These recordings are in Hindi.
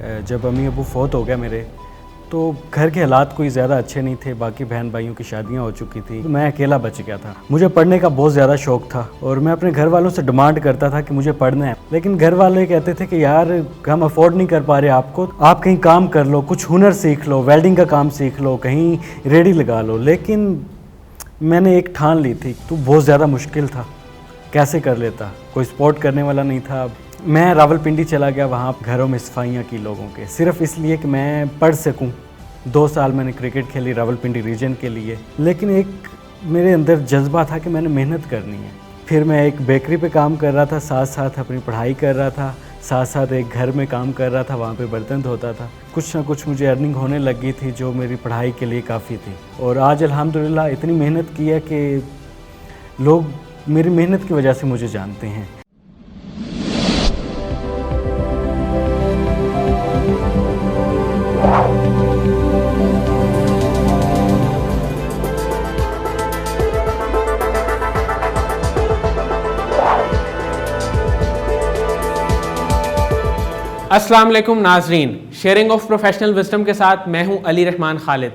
जब अम्मी अबू फौत हो गया मेरे, तो घर के हालात कोई ज़्यादा अच्छे नहीं थे। बाकी बहन भाइयों की शादियां हो चुकी थी, मैं अकेला बच गया था। मुझे पढ़ने का बहुत ज़्यादा शौक़ था और मैं अपने घर वालों से डिमांड करता था कि मुझे पढ़ना है, लेकिन घर वाले कहते थे कि यार हम अफोर्ड नहीं कर पा रहे आपको, आप कहीं काम कर लो, कुछ हुनर सीख लो, वेल्डिंग का काम सीख लो, कहीं रेडी लगा लो। लेकिन मैंने एक ठान ली थी, तो बहुत ज़्यादा मुश्किल था, कैसे कर लेता, कोई सपोर्ट करने वाला नहीं था। मैं रावलपिंडी चला गया, वहाँ घरों में सफाइयाँ की लोगों के, सिर्फ इसलिए कि मैं पढ़ सकूँ। 2 साल मैंने क्रिकेट खेली रावलपिंडी रीजन के लिए, लेकिन एक मेरे अंदर जज्बा था कि मैंने मेहनत करनी है। फिर मैं एक बेकरी पे काम कर रहा था, साथ साथ अपनी पढ़ाई कर रहा था, साथ साथ एक घर में काम कर रहा था, वहाँ पे बर्तन धोता था। कुछ ना कुछ मुझे अर्निंग होने लगी थी जो मेरी पढ़ाई के लिए काफ़ी थी। और आज अल्हम्दुलिल्लाह इतनी मेहनत की है कि लोग मेरी मेहनत की वजह से मुझे जानते हैं। अस्सलाम वालेकुम नाजरीन, शेयरिंग ऑफ प्रोफेशनल विजडम के साथ मैं हूं अली रहमान खालिद।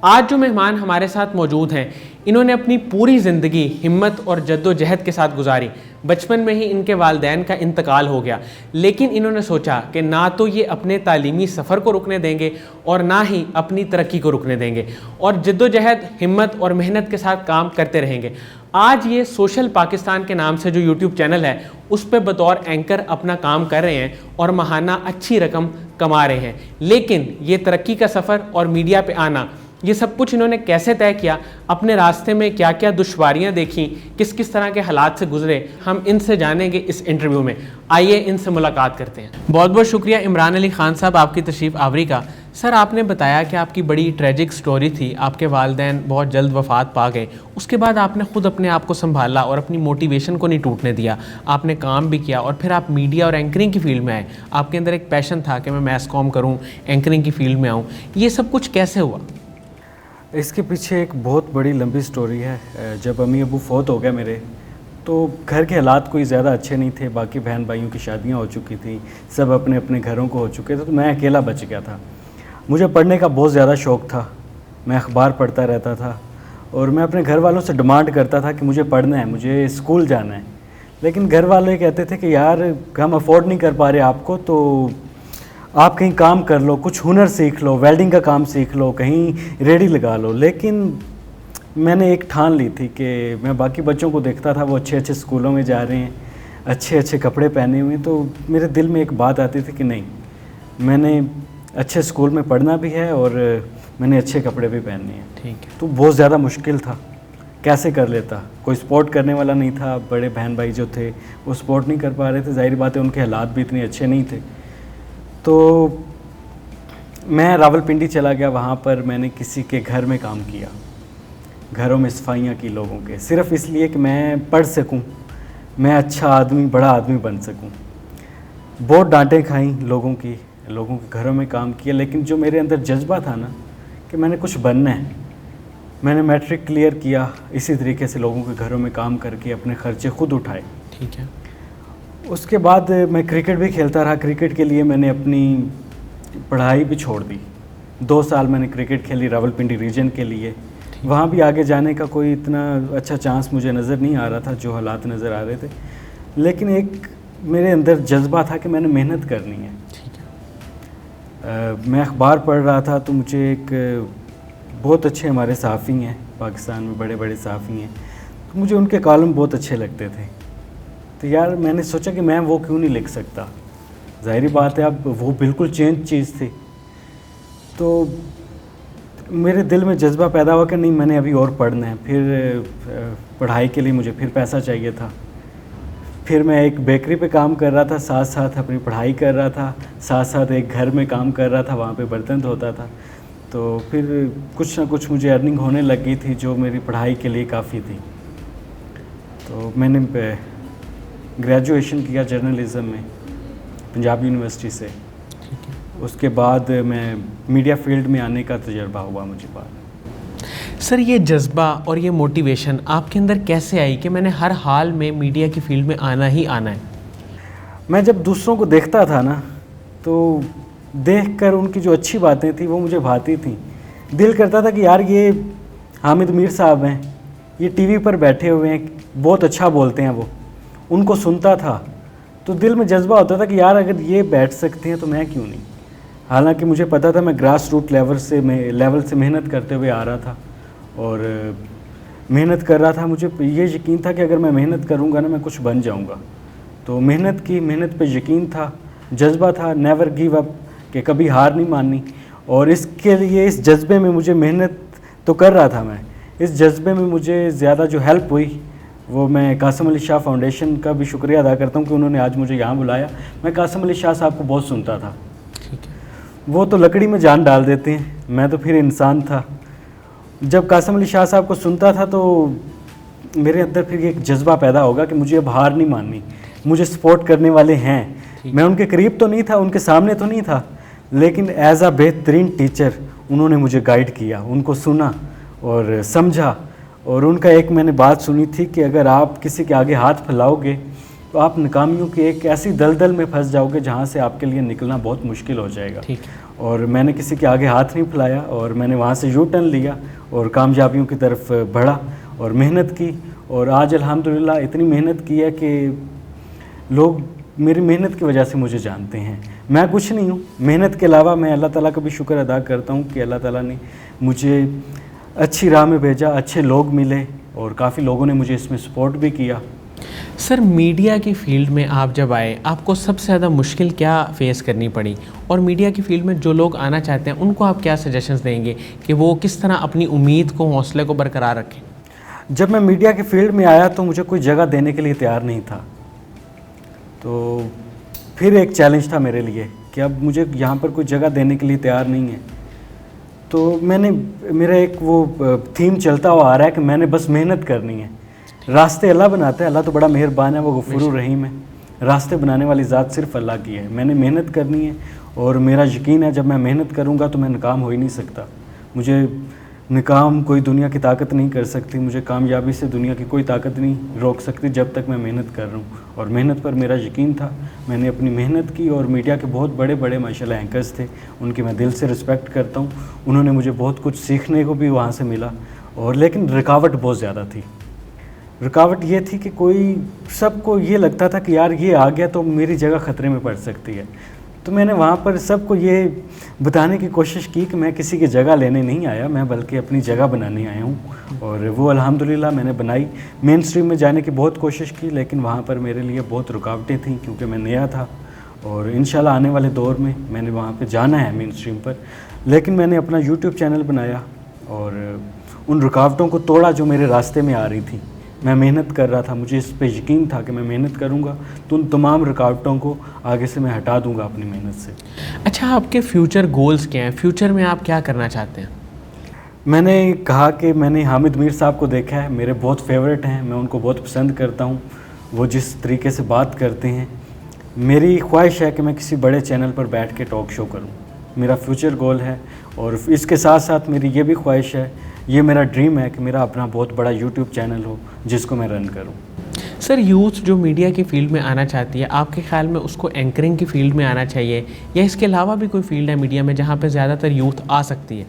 आज जो मेहमान हमारे साथ मौजूद हैं, इन्होंने अपनी पूरी ज़िंदगी हिम्मत और जद्दोजहद के साथ गुजारी। बचपन में ही इनके वालिदैन का इंतकाल हो गया, लेकिन इन्होंने सोचा कि ना तो ये अपने तालीमी सफ़र को रुकने देंगे और ना ही अपनी तरक्की को रुकने देंगे, और जद्दोजहद, हिम्मत और मेहनत के साथ काम करते रहेंगे। आज ये सोशल पाकिस्तान के नाम से जो यूट्यूब चैनल है, उस पर बतौर एंकर अपना काम कर रहे हैं और माहाना अच्छी रकम कमा रहे हैं। लेकिन ये तरक्की का सफ़र और मीडिया पे आना, ये सब कुछ इन्होंने कैसे तय किया, अपने रास्ते में क्या क्या दुश्वारियां देखी, किस किस तरह के हालात से गुजरे, हम इनसे जानेंगे इस इंटरव्यू में। आइए इनसे मुलाकात करते हैं। बहुत बहुत शुक्रिया इमरान अली खान साहब आपकी तशरीफ़ आवरी का। सर, आपने बताया कि आपकी बड़ी ट्रेजिक स्टोरी थी, आपके वालिदैन बहुत जल्द वफ़ात पा गए। उसके बाद आपने ख़ुद अपने आप को संभाला और अपनी मोटिवेशन को नहीं टूटने दिया, आपने काम भी किया और फिर आप मीडिया और एंकरिंग की फील्ड में आए। आपके अंदर एक पैशन था कि मैं मैस कॉम करूँ, एंकरिंग की फील्ड में आऊँ। ये सब कुछ कैसे हुआ? इसके पीछे एक बहुत बड़ी लंबी स्टोरी है। जब अम्मी अबू फौत हो गया मेरे, तो घर के हालात कोई ज़्यादा अच्छे नहीं थे। बाकी बहन भाइयों की शादियां हो चुकी थी, सब अपने अपने घरों को हो चुके थे, तो मैं अकेला बच गया था। मुझे पढ़ने का बहुत ज़्यादा शौक़ था, मैं अखबार पढ़ता रहता था और मैं अपने घर वालों से डिमांड करता था कि मुझे पढ़ना है, मुझे स्कूल जाना है। लेकिन घर वाले कहते थे कि यार हम अफोर्ड नहीं कर पा रहे आपको, तो आप कहीं काम कर लो, कुछ हुनर सीख लो, वेल्डिंग का काम सीख लो, कहीं रेडी लगा लो। लेकिन मैंने एक ठान ली थी कि मैं बाकी बच्चों को देखता था, वो अच्छे अच्छे स्कूलों में जा रहे हैं, अच्छे अच्छे कपड़े पहने हुए, तो मेरे दिल में एक बात आती थी कि नहीं, मैंने अच्छे स्कूल में पढ़ना भी है और मैंने अच्छे कपड़े भी पहनने हैं। ठीक है। तो बहुत ज़्यादा मुश्किल था, कैसे कर लेता, कोई सपोर्ट करने वाला नहीं था। बड़े बहन भाई जो थे वो सपोर्ट नहीं कर पा रहे थे, जाहिर बात है उनके हालात भी इतने अच्छे नहीं थे। तो मैं रावलपिंडी चला गया, वहाँ पर मैंने किसी के घर में काम किया, घरों में सफाइयाँ की लोगों के, सिर्फ इसलिए कि मैं पढ़ सकूँ, मैं अच्छा आदमी, बड़ा आदमी बन सकूँ। बहुत डांटें खाई लोगों के घरों में काम किया, लेकिन जो मेरे अंदर जज्बा था ना कि मैंने कुछ बनना है, मैंने मैट्रिक क्लियर किया, इसी तरीके से लोगों के घरों में काम करके अपने खर्चे खुद उठाए। ठीक है। उसके उसके बाद मैं क्रिकेट भी खेलता रहा। क्रिकेट के लिए मैंने अपनी पढ़ाई भी छोड़ दी। 2 साल मैंने क्रिकेट खेली रावलपिंडी रीजन के लिए। वहाँ भी आगे जाने का कोई इतना अच्छा चांस मुझे नज़र नहीं आ रहा था, जो हालात नज़र आ रहे थे। लेकिन एक मेरे अंदर जज्बा था कि मैंने मेहनत करनी है। ठीक है। मैं अखबार पढ़ रहा था, तो मुझे एक बहुत अच्छे हमारे सहाफ़ी हैं पाकिस्तान में, बड़े बड़े सहाफ़ी हैं, तो मुझे उनके कॉलम बहुत अच्छे लगते थे। तो यार मैंने सोचा कि मैं वो क्यों नहीं लिख सकता। ज़ाहिर बात है, अब वो बिल्कुल चेंज चीज़ थी। तो मेरे दिल में जज्बा पैदा हुआ कि नहीं, मैंने अभी और पढ़ना है। फिर पढ़ाई के लिए मुझे फिर पैसा चाहिए था। फिर मैं एक बेकरी पे काम कर रहा था, साथ साथ अपनी पढ़ाई कर रहा था, साथ साथ एक घर में काम कर रहा था, वहाँ पे बर्तन धोता था। तो फिर कुछ ना कुछ मुझे अर्निंग होने लगी थी जो मेरी पढ़ाई के लिए काफ़ी थी। तो मैंने ग्रेजुएशन किया जर्नलिज़म में पंजाब यूनिवर्सिटी से। ठीक है। उसके बाद मैं मीडिया फील्ड में आने का तजुर्बा हुआ मुझे बाद। सर, ये जज्बा और ये मोटिवेशन आपके अंदर कैसे आई कि मैंने हर हाल में मीडिया की फील्ड में आना ही आना है? मैं जब दूसरों को देखता था ना, तो देखकर उनकी जो अच्छी बातें थी वो मुझे भाती थी। दिल करता था कि यार ये हामिद मीर साहब हैं, ये टीवी पर बैठे हुए हैं, बहुत अच्छा बोलते हैं वो, उनको सुनता था तो दिल में जज्बा होता था कि यार अगर ये बैठ सकते हैं तो मैं क्यों नहीं। हालांकि मुझे पता था मैं ग्रास रूट लेवल से मेहनत करते हुए आ रहा था और मेहनत कर रहा था। मुझे ये यकीन था कि अगर मैं मेहनत करूँगा ना मैं कुछ बन जाऊँगा। तो मेहनत की, मेहनत पे यकीन था, जज्बा था, नेवर गिव अप, कि कभी हार नहीं माननी। और इसके लिए, इस जज्बे में मुझे मेहनत तो कर रहा था मैं, इस जज्बे में मुझे ज़्यादा जो हेल्प हुई वो मैं कासिम अली शाह फाउंडेशन का भी शुक्रिया अदा करता हूँ कि उन्होंने आज मुझे यहाँ बुलाया। मैं कासिम अली शाह साहब को बहुत सुनता था, वो तो लकड़ी में जान डाल देते हैं, मैं तो फिर इंसान था। जब कासिम अली शाह साहब को सुनता था तो मेरे अंदर फिर एक जज्बा पैदा होगा कि मुझे अब हार नहीं माननी, मुझे सपोर्ट करने वाले हैं। मैं उनके करीब तो नहीं था, उनके सामने तो नहीं था, लेकिन एज आ बेहतरीन टीचर उन्होंने मुझे गाइड किया, उनको सुना और समझा। और उनका एक मैंने बात सुनी थी कि अगर आप किसी के आगे हाथ फैलाओगे तो आप नाकामियों की एक ऐसी दलदल में फंस जाओगे जहाँ से आपके लिए निकलना बहुत मुश्किल हो जाएगा। और मैंने किसी के आगे हाथ नहीं फैलाया और मैंने वहाँ से यू टर्न लिया और कामयाबियों की तरफ बढ़ा और मेहनत की। और आज अल्हम्दुलिल्लाह इतनी मेहनत की है कि लोग मेरी मेहनत की वजह से मुझे जानते हैं। मैं कुछ नहीं हूँ, मेहनत के अलावा मैं अल्लाह ताला का भी शुक्र अदा करता हूँ कि अल्लाह ताला ने मुझे अच्छी राह में भेजा, अच्छे लोग मिले और काफ़ी लोगों ने मुझे इसमें सपोर्ट भी किया। सर, मीडिया की फ़ील्ड में आप जब आए, आपको सबसे ज़्यादा मुश्किल क्या फ़ेस करनी पड़ी? और मीडिया की फ़ील्ड में जो लोग आना चाहते हैं उनको आप क्या सजेशंस देंगे कि वो किस तरह अपनी उम्मीद को, हौसले को बरकरार रखें? जब मैं मीडिया की फ़ील्ड में आया तो मुझे कोई जगह देने के लिए तैयार नहीं था, तो फिर एक चैलेंज था मेरे लिए कि अब मुझे यहाँ पर कोई जगह देने के लिए तैयार नहीं है। तो मेरा एक वो थीम चलता हुआ आ रहा है कि मैंने बस मेहनत करनी है। रास्ते अल्लाह बनाता है, अल्लाह तो बड़ा मेहरबान है, वो गफूरुर रहीम है। रास्ते बनाने वाली ज़ात सिर्फ अल्लाह की है। मैंने मेहनत करनी है और मेरा यकीन है जब मैं मेहनत करूँगा तो मैं नाकाम हो ही नहीं सकता। मुझे नाकाम कोई दुनिया की ताकत नहीं कर सकती, मुझे कामयाबी से दुनिया की कोई ताकत नहीं रोक सकती जब तक मैं मेहनत कर रहा हूँ। और मेहनत पर मेरा यकीन था, मैंने अपनी मेहनत की। और मीडिया के बहुत बड़े बड़े माशाल्लाह एंकर्स थे, उनकी मैं दिल से रिस्पेक्ट करता हूँ। उन्होंने मुझे बहुत कुछ सीखने को भी वहाँ से मिला। और लेकिन रुकावट बहुत ज़्यादा थी। रुकावट ये थी कि सबको ये लगता था कि यार ये आ गया तो मेरी जगह ख़तरे में पड़ सकती है। तो मैंने वहाँ पर सबको ये बताने की कोशिश की कि मैं किसी की जगह लेने नहीं आया, मैं बल्कि अपनी जगह बनाने आया हूँ। और वो अल्हम्दुलिल्लाह मैंने बनाई। मेन स्ट्रीम में जाने की बहुत कोशिश की, लेकिन वहाँ पर मेरे लिए बहुत रुकावटें थीं क्योंकि मैं नया था। और इंशाल्लाह आने वाले दौर में मैंने वहाँ पर जाना है मेन स्ट्रीम पर। लेकिन मैंने अपना यूट्यूब चैनल बनाया और उन रुकावटों को तोड़ा जो मेरे रास्ते में आ रही थी। मैं मेहनत कर रहा था, मुझे इस पे यकीन था कि मैं मेहनत करूंगा तो उन तमाम रुकावटों को आगे से मैं हटा दूंगा अपनी मेहनत से। अच्छा, आपके फ्यूचर गोल्स क्या हैं? फ्यूचर में आप क्या करना चाहते हैं? मैंने कहा कि मैंने हामिद मीर साहब को देखा है, मेरे बहुत फेवरेट हैं, मैं उनको बहुत पसंद करता हूँ, वो जिस तरीके से बात करते हैं। मेरी ख्वाहिश है कि मैं किसी बड़े चैनल पर बैठ के टॉक शो करूँ, मेरा फ्यूचर गोल है। और इसके साथ साथ मेरी ये भी ख्वाहिश है, ये मेरा ड्रीम है कि मेरा अपना बहुत बड़ा यूट्यूब चैनल हो जिसको मैं रन करूं। सर, यूथ जो मीडिया की फ़ील्ड में आना चाहती है, आपके ख्याल में उसको एंकरिंग की फ़ील्ड में आना चाहिए या इसके अलावा भी कोई फ़ील्ड है मीडिया में जहाँ पर ज़्यादातर यूथ आ सकती है?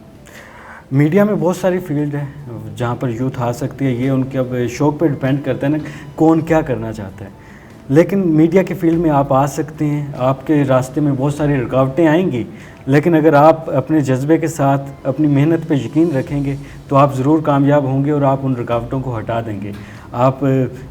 मीडिया में बहुत सारी फील्ड है जहाँ पर यूथ आ सकती है। ये उनके अब शौक़ पे डिपेंड करता है ना, कौन क्या करना चाहता है। लेकिन मीडिया की फील्ड में आप आ सकते हैं। आपके रास्ते में बहुत सारी रुकावटें आएंगी, लेकिन अगर आप अपने जज्बे के साथ अपनी मेहनत पे यकीन रखेंगे तो आप ज़रूर कामयाब होंगे और आप उन रुकावटों को हटा देंगे। आप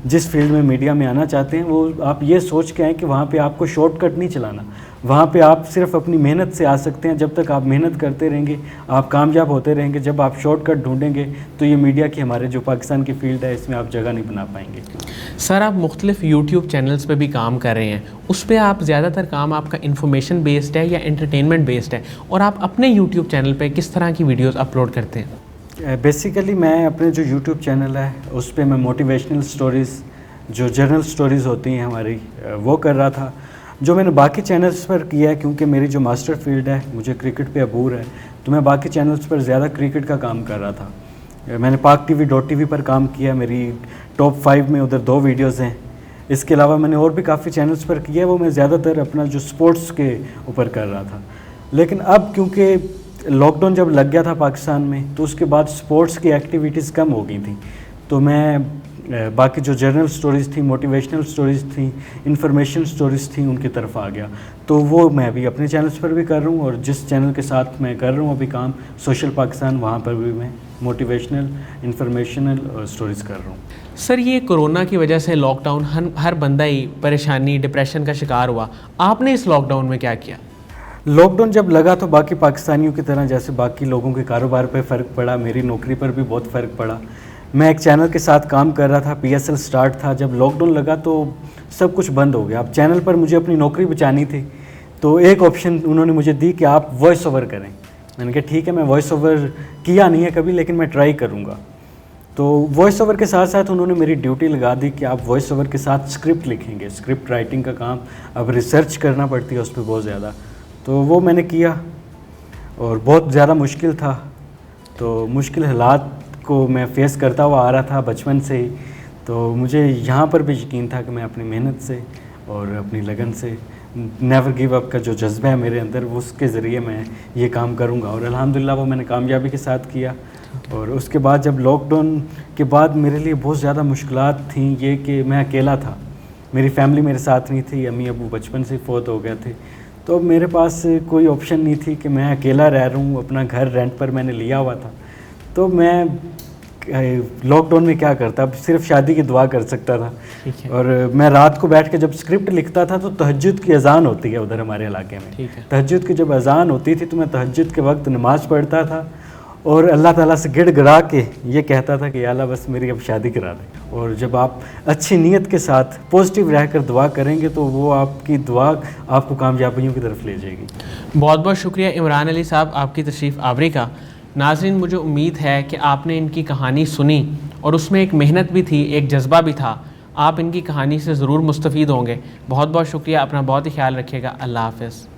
जिस फील्ड में मीडिया में आना चाहते हैं वो आप ये सोच के आएँ कि वहाँ पे आपको शॉर्टकट नहीं चलाना, वहाँ पे आप सिर्फ अपनी मेहनत से आ सकते हैं। जब तक आप मेहनत करते रहेंगे आप कामयाब होते रहेंगे। जब आप शॉर्टकट ढूंढेंगे तो ये मीडिया की, हमारे जो पाकिस्तान की फ़ील्ड है, इसमें आप जगह नहीं बना पाएंगे। सर, आप मुख्तलिफ़ यूट्यूब चैनल्स पे भी काम कर रहे हैं, उस पर आप ज़्यादातर काम आपका इन्फॉर्मेशन बेस्ड है या एंटरटेनमेंट बेस्ड है? और आप अपने यूट्यूब चैनल पे किस तरह की वीडियोस अपलोड करते हैं? बेसिकली मैं अपने जो यूट्यूब चैनल है उस पर मैं मोटिवेशनल स्टोरीज़, जो जर्नल स्टोरीज़ होती हैं हमारी, वो कर रहा था। जो मैंने बाकी चैनल्स पर किया है, क्योंकि मेरी जो मास्टर फील्ड है, मुझे क्रिकेट पे अबूर है, तो मैं बाकी चैनल्स पर ज़्यादा क्रिकेट का काम कर रहा था। मैंने PakTV.tv पर काम किया, मेरी टॉप 5 में उधर 2 वीडियोज़ हैं। इसके अलावा मैंने और भी काफ़ी चैनल्स पर किया है, वो मैं ज़्यादातर अपना जो स्पोर्ट्स के ऊपर कर रहा था। लेकिन अब क्योंकि लॉकडाउन जब लग गया था पाकिस्तान में, तो उसके बाद स्पोर्ट्स की एक्टिविटीज़ कम हो गई थी। तो मैं बाकी जो जर्नल स्टोरीज़ थी, मोटिवेशनल स्टोरीज़ थी, इंफॉर्मेशन स्टोरीज़ थी, उनकी तरफ आ गया। तो वो मैं अभी अपने चैनल्स पर भी कर रहा हूँ, और जिस चैनल के साथ मैं कर रहा हूँ अभी काम, सोशल पाकिस्तान, वहाँ पर भी मैं मोटिवेशनल, इंफॉर्मेशनल स्टोरीज़ कर रहा हूँ। सर, ये कोरोना की वजह से लॉकडाउन हर बंदा ही परेशानी, डिप्रेशन का शिकार हुआ। आपने इस लॉकडाउन में क्या किया? लॉकडाउन जब लगा तो बाकी पाकिस्तानियों की तरह जैसे बाकी लोगों के कारोबार पे फ़र्क पड़ा, मेरी नौकरी पर भी बहुत फ़र्क पड़ा। मैं एक चैनल के साथ काम कर रहा था, PSL स्टार्ट था। जब लॉकडाउन लगा तो सब कुछ बंद हो गया। अब चैनल पर मुझे अपनी नौकरी बचानी थी, तो एक ऑप्शन उन्होंने मुझे दी कि आप वॉइस ओवर करें। मैंने कहा ठीक है, मैं वॉइस ओवर किया नहीं है कभी, लेकिन मैं ट्राई करूँगा। तो वॉइस ओवर के साथ साथ उन्होंने मेरी ड्यूटी लगा दी कि आप वॉइस ओवर के साथ स्क्रिप्ट लिखेंगे। स्क्रिप्ट राइटिंग का काम अब रिसर्च करना पड़ती है उस पर बहुत ज़्यादा, तो वो मैंने किया और बहुत ज़्यादा मुश्किल था। तो मुश्किल हालात को मैं फ़ेस करता हुआ आ रहा था बचपन से ही, तो मुझे यहाँ पर भी यकीन था कि मैं अपनी मेहनत से और अपनी लगन से, नेवर गिव अप का जो जज्बा है मेरे अंदर, उसके ज़रिए मैं ये काम करूँगा। और अल्हम्दुलिल्लाह वो मैंने कामयाबी के साथ किया। और उसके बाद जब लॉकडाउन के बाद मेरे लिए बहुत ज़्यादा मुश्किलात थी, ये कि मैं अकेला था, मेरी फैमिली मेरे साथ नहीं थी, अम्मी अबू बचपन से फ़ौत हो गए थे। तो मेरे पास कोई ऑप्शन नहीं थी कि मैं अकेला रह रहा हूँ, अपना घर रेंट पर मैंने लिया हुआ था। तो मैं लॉकडाउन में क्या करता, अब सिर्फ शादी की दुआ कर सकता था। और मैं रात को बैठ के जब स्क्रिप्ट लिखता था तो तहज्जुद की अजान होती है उधर हमारे इलाके में। तहज्जुद की जब अजान होती थी तो मैं तहज्जुद के वक्त नमाज़ पढ़ता था और अल्लाह ताला से गिड़गिड़ा के ये कहता था कि या अल्लाह बस मेरी अब शादी करा दे। और जब आप अच्छी नीयत के साथ पॉजिटिव रहकर दुआ करेंगे तो वो आपकी दुआ आपको कामयाबियों की तरफ ले जाएगी। बहुत बहुत शुक्रिया इमरान अली साहब आपकी तशरीफ़ आवरी का। नाज़रीन, मुझे उम्मीद है कि आपने इनकी कहानी सुनी और उसमें एक मेहनत भी थी, एक जज्बा भी था। आप इनकी कहानी से ज़रूर मुस्तफ़ीद होंगे। बहुत बहुत शुक्रिया, अपना बहुत ही ख्याल रखिएगा। अल्लाह हाफ़िज़।